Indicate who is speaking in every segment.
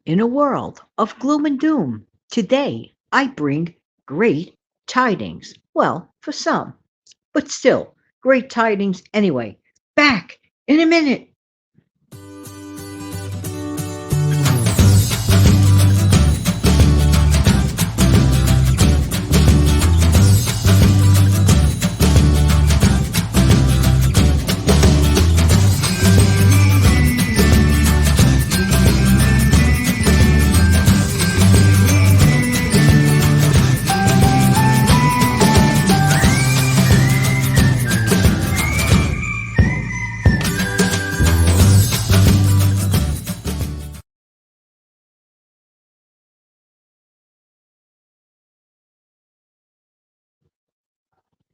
Speaker 1: In a world of gloom and doom, today I bring great tidings. Well, for some, but still, great tidings anyway. Back in a minute.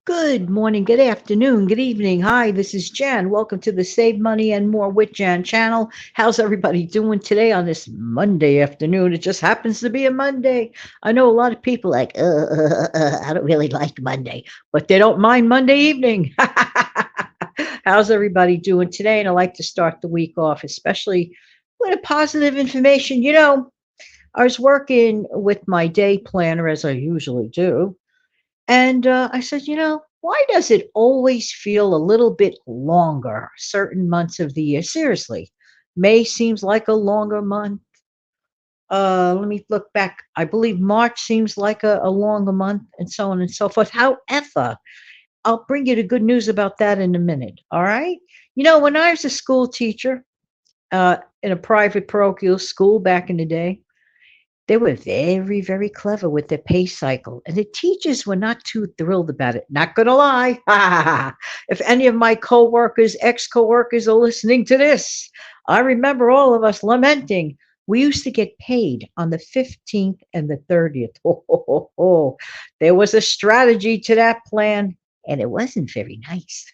Speaker 1: Good morning, good afternoon, good evening. Hi, this is Jan. Welcome to the Save Money and More with Jan channel. How's everybody doing today on this Monday afternoon? It just happens to be a Monday. I know a lot of people like, I don't really like Monday, but they don't mind Monday evening. How's everybody doing today? And I like to start the week off, especially with a positive information. I was working with my day planner as I usually do, and I said, why does it always feel a little bit longer certain months of the year? Seriously, May seems like a longer month. Let me look back. I believe March seems like a longer month, and so on and so forth. However, I'll bring you the good news about that in a minute. All right. When I was a school teacher in a private parochial school back in the day, they were very, very clever with their pay cycle, and the teachers were not too thrilled about it. Not gonna lie. If any of my coworkers, ex-coworkers are listening to this, I remember all of us lamenting. We used to get paid on the 15th and the 30th. There was a strategy to that plan, and it wasn't very nice.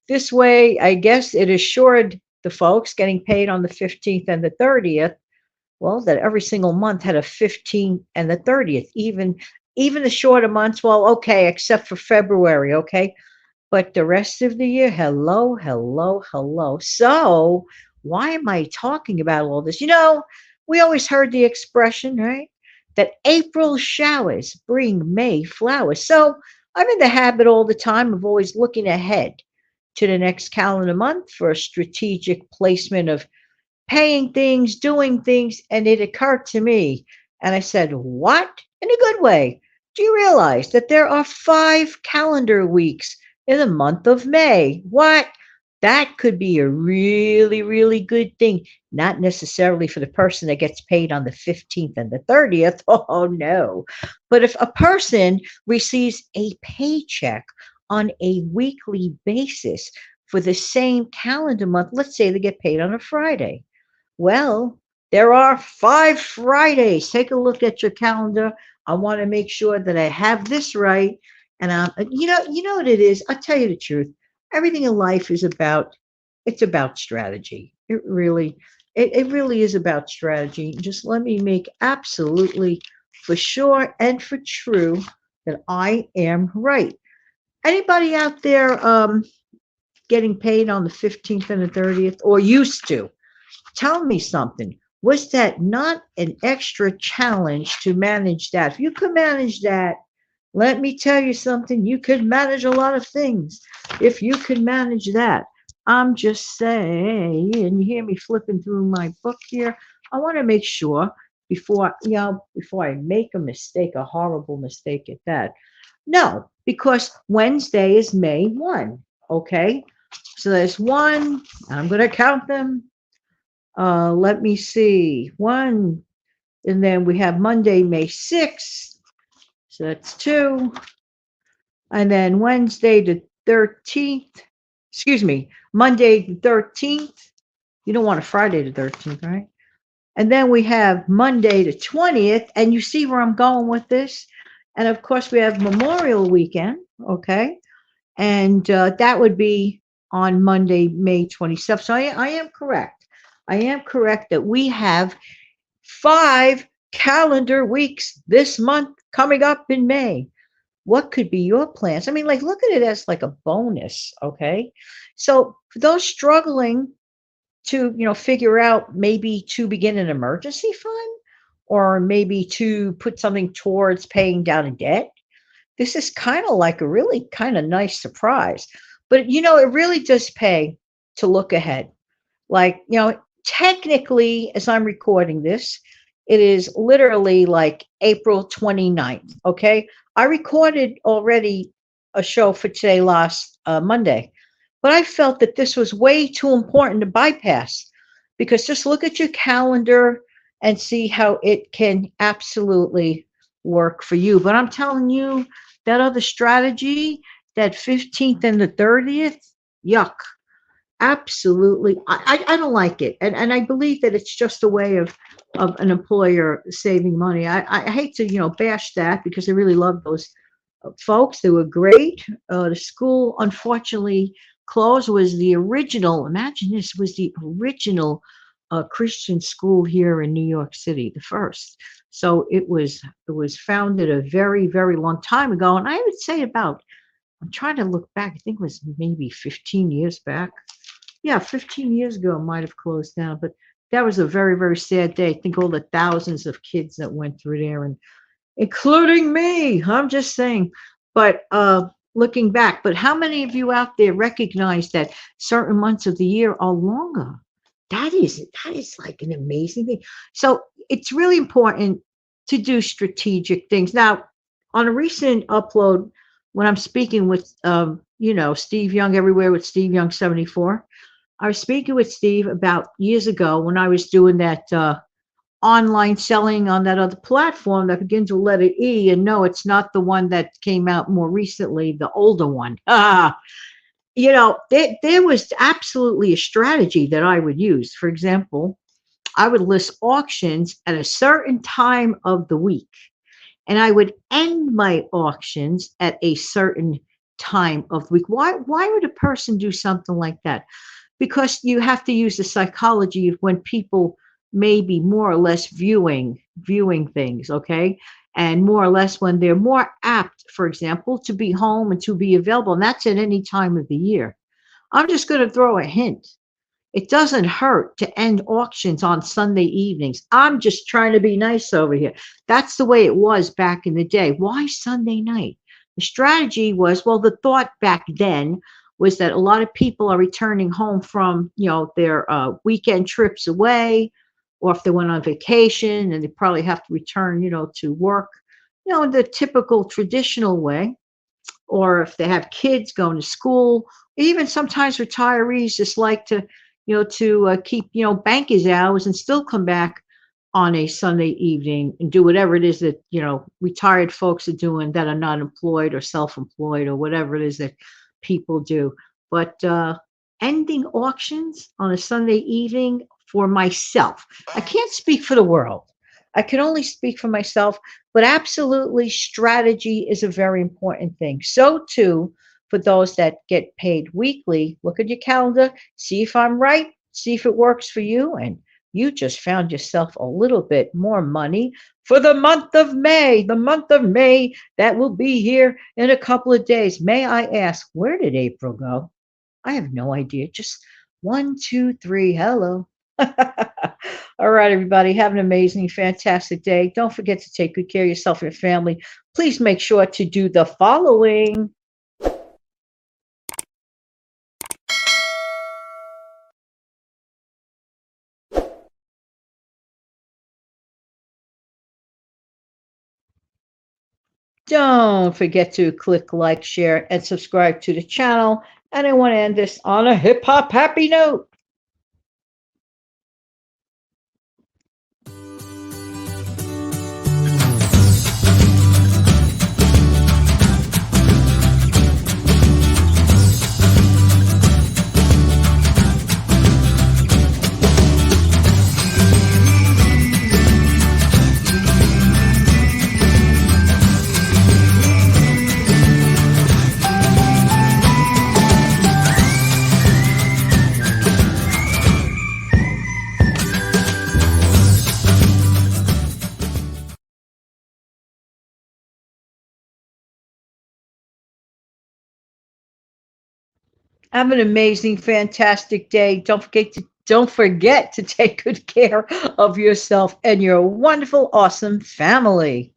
Speaker 1: This way, I guess it assured the folks getting paid on the 15th and the 30th, well, that every single month had a 15th and the 30th, even the shorter months, well, okay, except for February, okay? But the rest of the year, hello, hello, hello. So, why am I talking about all this? We always heard the expression, right? That April showers bring May flowers. So, I'm in the habit all the time of always looking ahead to the next calendar month for a strategic placement of paying things, doing things. And it occurred to me, and I said, what? In a good way. Do you realize that there are 5 calendar weeks in the month of May? What? That could be a really, really good thing. Not necessarily for the person that gets paid on the 15th and the 30th. Oh, no. But if a person receives a paycheck on a weekly basis for the same calendar month, let's say they get paid on a Friday. Well, there are 5 Fridays. Take a look at your calendar. I want to make sure that I have this right. And you know what it is. I'll tell you the truth. Everything in life is about strategy. It really is about strategy. Just let me make absolutely for sure and for true that I am right. Anybody out there getting paid on the 15th and the 30th, or used to? Tell me something. Was that not an extra challenge to manage that? If you could manage that, let me tell you something. You could manage a lot of things if you could manage that. I'm just saying, and you hear me flipping through my book here. I want to make sure before I make a mistake, a horrible mistake at that. No, because Wednesday is May 1. Okay. So there's one, I'm going to count them. Let me see. One, and then we have Monday, May 6th. So that's two. And then Wednesday, the 13th. Excuse me, Monday, the 13th. You don't want a Friday, the 13th, right? And then we have Monday, the 20th. And you see where I'm going with this? And of course, we have Memorial Weekend. Okay. And that would be on Monday, May 27th. So I am correct. I am correct that we have 5 calendar weeks this month coming up in May. What could be your plans? I mean, like, look at it as like a bonus, okay? So, for those struggling to, figure out maybe to begin an emergency fund or maybe to put something towards paying down a debt. This is kind of like a really kind of nice surprise. But, it really does pay to look ahead. Like, technically, as I'm recording this, it is literally like April 29th. Okay. I recorded already a show for today last Monday, but I felt that this was way too important to bypass because just look at your calendar and see how it can absolutely work for you. But I'm telling you, that other strategy, that 15th and the 30th, yuck. Absolutely. I don't like it. And I believe that it's just a way of an employer saving money. I hate to, bash that because I really love those folks. They were great. The school, unfortunately, closed. Was the original, imagine this, was the original Christian school here in New York City, the first. So it was founded a very, very long time ago. And I would say about, I'm trying to look back, I think it was maybe 15 years back. Yeah, 15 years ago, it might have closed down, but that was a very, very sad day. Think all the thousands of kids that went through there, and including me. I'm just saying. But looking back, but how many of you out there recognize that certain months of the year are longer? That is like an amazing thing. So it's really important to do strategic things. Now, on a recent upload, when I'm speaking with Steve Young everywhere with Steve Young 74. I was speaking with Steve about years ago when I was doing that online selling on that other platform that begins with letter E. And no, it's not the one that came out more recently, the older one. There was absolutely a strategy that I would use. For example, I would list auctions at a certain time of the week, and I would end my auctions at a certain time of the week. Why would a person do something like that? Because you have to use the psychology of when people may be more or less viewing things, okay, and more or less when they're more apt, for example, to be home and to be available, and that's at any time of the year. I'm just going to throw a hint. It doesn't hurt to end auctions on Sunday evenings. I'm just trying to be nice over here. That's the way it was back in the day. Why Sunday night? The strategy was, well, the thought back then was that a lot of people are returning home from, their weekend trips away, or if they went on vacation and they probably have to return, to work, in the typical traditional way, or if they have kids going to school. Even sometimes retirees just like to, keep, banker's hours and still come back on a Sunday evening and do whatever it is that, retired folks are doing that are not employed or self-employed or whatever it is that people do. But ending auctions on a Sunday evening for myself, I can't speak for the world. I can only speak for myself, but absolutely strategy is a very important thing. So too, for those that get paid weekly, look at your calendar, see if I'm right, see if it works for you, and you just found yourself a little bit more money for the month of May. The month of May that will be here in a couple of days. May I ask, where did April go? I have no idea. Just one, two, three. Hello. All right, everybody. Have an amazing, fantastic day. Don't forget to take good care of yourself and your family. Please make sure to do the following. Don't forget to click like, share, and subscribe to the channel. And I want to end this on a hip hop happy note. Have an amazing, fantastic day. Don't forget to Don't forget to take good care of yourself and your wonderful, awesome family.